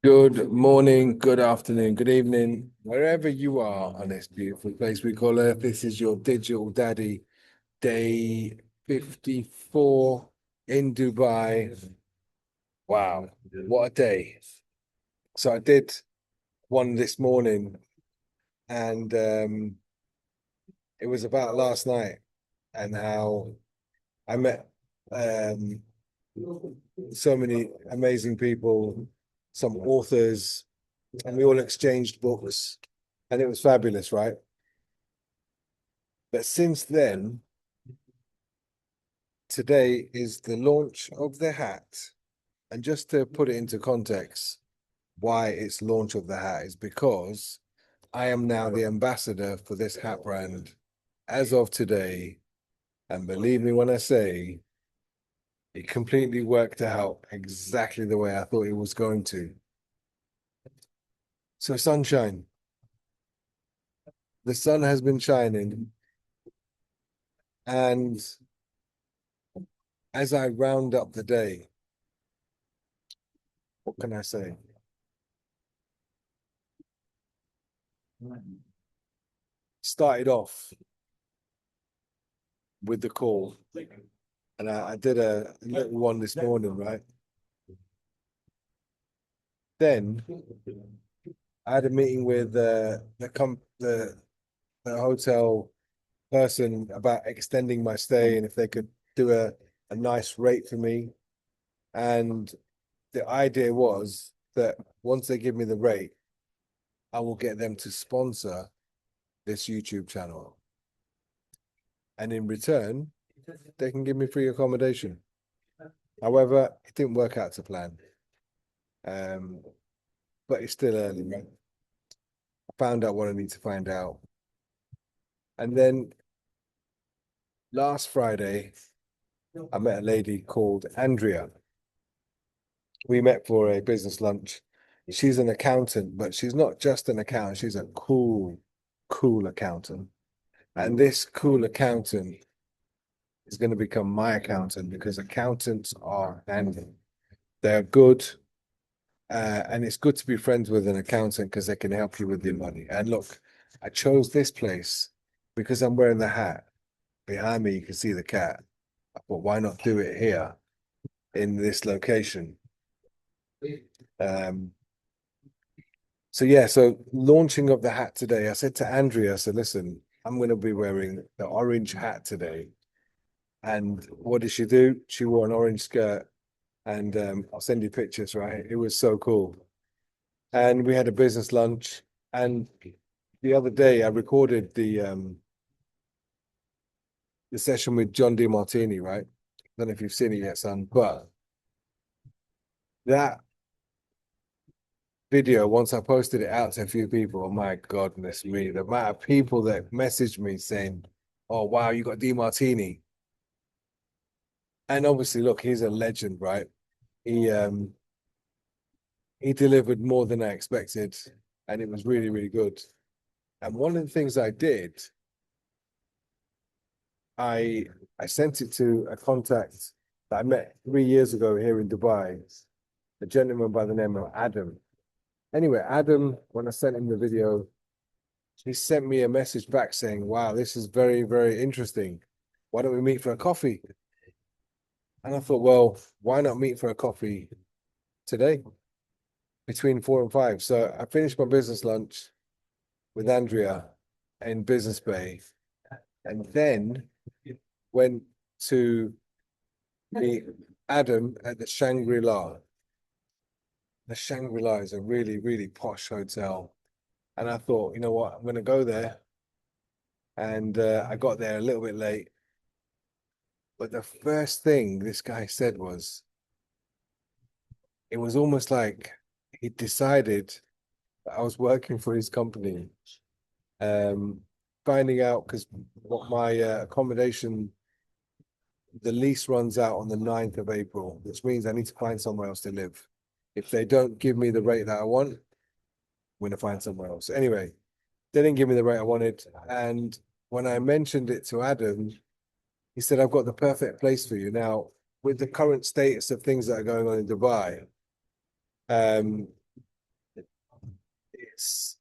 Good morning, good afternoon, good evening, wherever you are on this beautiful place we call Earth. This is your digital daddy, day 54 in Dubai. Wow, what a day. So I did one this morning and it was about last night and how I met um, so many amazing people, some authors, and we all exchanged books and it was fabulous, right? But since then, today is the launch of the hat. And just to put it into context, why it's launch of the hat is because I am now the ambassador for this hat brand as of today. And believe me when I say it completely worked out exactly the way I thought it was going to. So, sunshine, the sun has been shining. And as I round up the day, what can I say? Started off with the call. And I did a little one this morning, right? Then I had a meeting with the hotel person about extending my stay and if they could do a nice rate for me. And the idea was that once they give me the rate, I will get them to sponsor this YouTube channel. And in return, they can give me free accommodation. However, it didn't work out to plan. Um, but it's still early, right? I found out what I need to find out. And then last Friday, I met a lady called Andrea. We met for a business lunch. She's an accountant, but she's not just an accountant, she's a cool accountant. And this cool accountant is going to become my accountant because accountants are handy. They're good. And it's good to be friends with an accountant because they can help you with your money. And look, I chose this place because I'm wearing the hat. Behind me, you can see the cat. But why not do it here in this location? Um, so yeah, so launching of the hat today, I said to Andrea, I said, listen, I'm going to be wearing the orange hat today. And what did she do? She wore an orange skirt, and I'll send you pictures, right? It was so cool. And we had a business lunch. And the other day, I recorded the session with John DeMartini, right? I don't know if you've seen it yet, son, but that video, once I posted it out to a few people, oh my goodness me, the amount of people that messaged me saying, oh wow, you got DeMartini. And obviously, look, he's a legend, right? He he delivered more than I expected, and it was really, really good. And one of the things I did, I I sent it to a contact that I met 3 years ago here in Dubai, a gentleman by the name of Adam. Anyway, Adam, when I sent him the video, he sent me a message back saying, wow, this is very, very interesting. Why don't we meet for a coffee? And I thought, well, why not meet for a coffee today between 4 and 5? So I finished my business lunch with Andrea in Business Bay and then went to meet Adam at the Shangri-La. The Shangri-La is a really, really posh hotel. And I thought, you know what, I'm going to go there. And I got there a little bit late. But the first thing this guy said was, it was almost like he decided that I was working for his company. Um, Finding out because what my accommodation, the lease runs out on the 9th of April, which means I need to find somewhere else to live. If they don't give me the rate that I want, I'm going to find somewhere else. Anyway, they didn't give me the rate I wanted. And when I mentioned it to Adam, he said, I've got the perfect place for you. Now, with the current status of things that are going on in Dubai, um, it's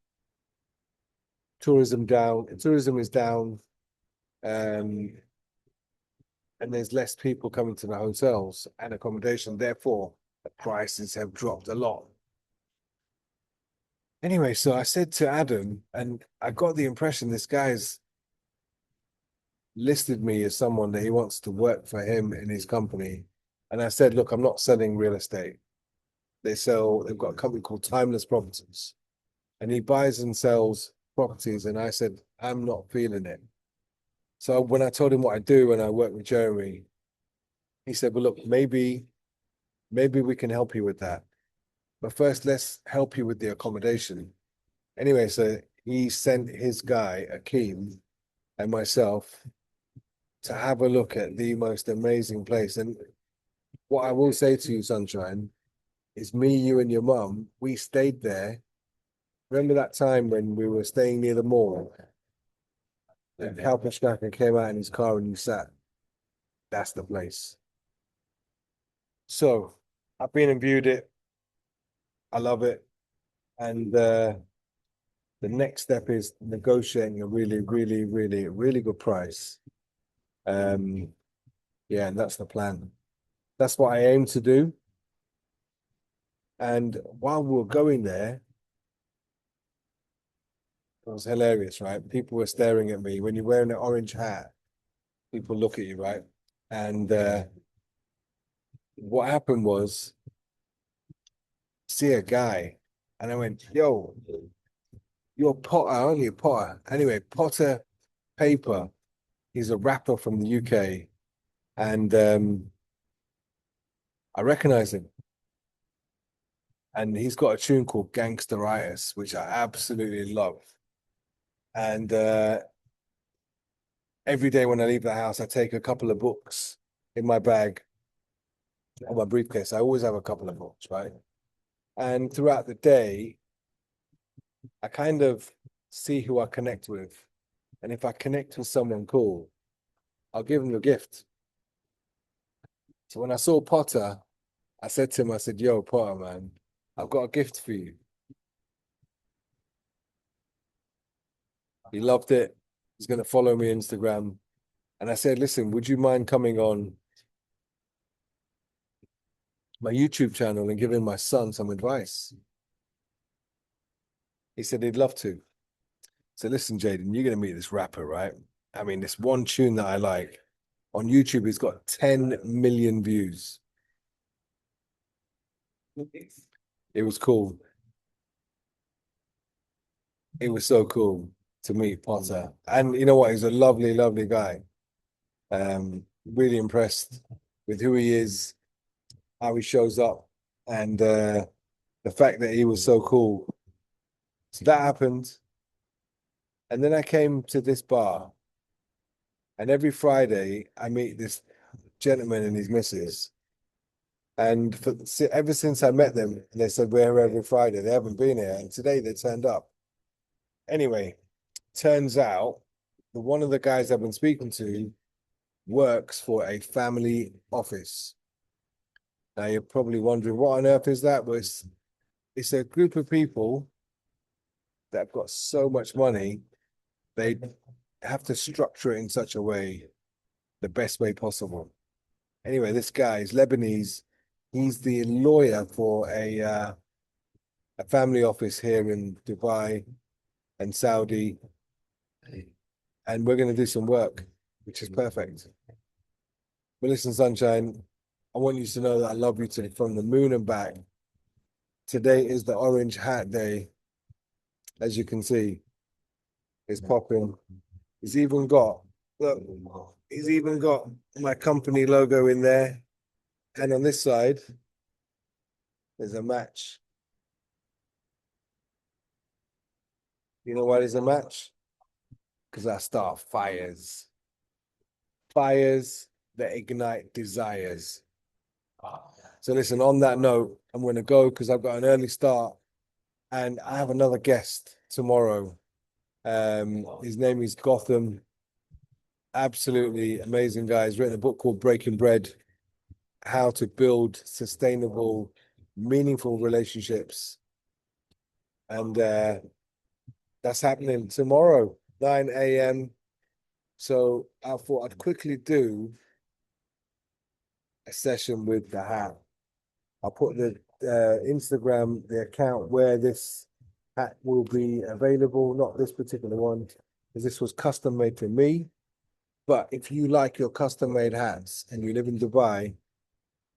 tourism down. Tourism is down, and there's less people coming to the hotels and accommodation. Therefore, the prices have dropped a lot. Anyway, so I said to Adam, and I got the impression this guy's listed me as someone that he wants to work for him in his company. And I said, look, I'm not selling real estate. They've got a company called Timeless Properties, and he buys and sells properties. And I said, I'm not feeling it. So when I told him what I do and I work with Jeremy, he said, well, look, maybe we can help you with that. But first, let's help you with the accommodation. Anyway, so he sent his guy, Akeem, and myself to have a look at the most amazing place. And what I will say to you, Sunshine, is me, you, and your mum, we stayed there. Remember that time when we were staying near the mall? And Kalpashkaka came out in his car and you sat. That's the place. So I've been and viewed it. I love it. And the next step is negotiating a really, really, really, really good price. Yeah, and that's the plan. That's what I aim to do. And while we were going there, it was hilarious, right? People were staring at me. When you're wearing an orange hat, people look at you, right? And what happened was, see a guy, and I went, yo, you're Potter, aren't you? Potter. Anyway, Potter Paper. He's a rapper from the UK. And I recognize him. And he's got a tune called Gangsteritis, which I absolutely love. And every day when I leave the house, I take a couple of books in my bag or my briefcase. I always have a couple of books, right? And throughout the day, I kind of see who I connect with. And if I connect with someone cool, I'll give them a gift. So when I saw Potter, I said to him, I said, yo, Potter, man, I've got a gift for you. He loved it. He's going to follow me on Instagram. And I said, listen, would you mind coming on my YouTube channel and giving my son some advice? He said he'd love to. So listen, Jaden, you're going to meet this rapper, right? I mean, this one tune that I like on YouTube, it's got 10 million views. It was cool. It was so cool to meet Potter. And you know what? He's a lovely, lovely guy. Really impressed with who he is, how he shows up, and the fact that he was so cool. So that happened. And then I came to this bar, and every Friday I meet this gentleman and his missus. And ever since I met them, they said we're here every Friday. They haven't been here, and today they turned up. Anyway, turns out that one of the guys I've been speaking to works for a family office. Now you're probably wondering what on earth is that? Well, it's a group of people that have got so much money, they have to structure it in such a way, the best way possible. Anyway, this guy is Lebanese. He's the lawyer for a family office here in Dubai and Saudi. And we're going to do some work, which is perfect. But listen, Sunshine, I want you to know that I love you from the moon and back. Today is the Orange Hat Day. As you can see, it's popping. He's even got, look, he's even got my company logo in there. And on this side, there's a match. You know why there's a match? Because I start fires. Fires that ignite desires. So listen, on that note, I'm going to go because I've got an early start and I have another guest tomorrow. His name is Gotham. Absolutely amazing guy. He's written a book called Breaking Bread, how to build sustainable, meaningful relationships. And that's happening tomorrow, 9 a.m. So I thought I'd quickly do a session with the hat. I'll put the Instagram, the account where this hat will be available, not this particular one, because this was custom made for me. But if you like your custom made hats and you live in Dubai,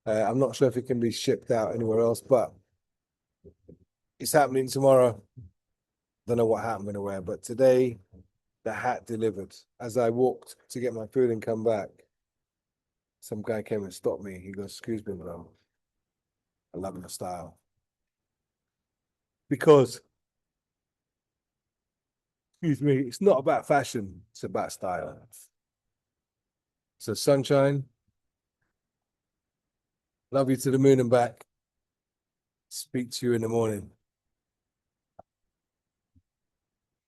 I'm not sure if it can be shipped out anywhere else, but it's happening tomorrow. Don't know what hat I'm going to wear, but today the hat delivered. As I walked to get my food and come back, some guy came and stopped me. He goes, "Excuse me, bro. I love your style." Because, excuse me, it's not about fashion, it's about style. So, sunshine, love you to the moon and back. Speak to you in the morning.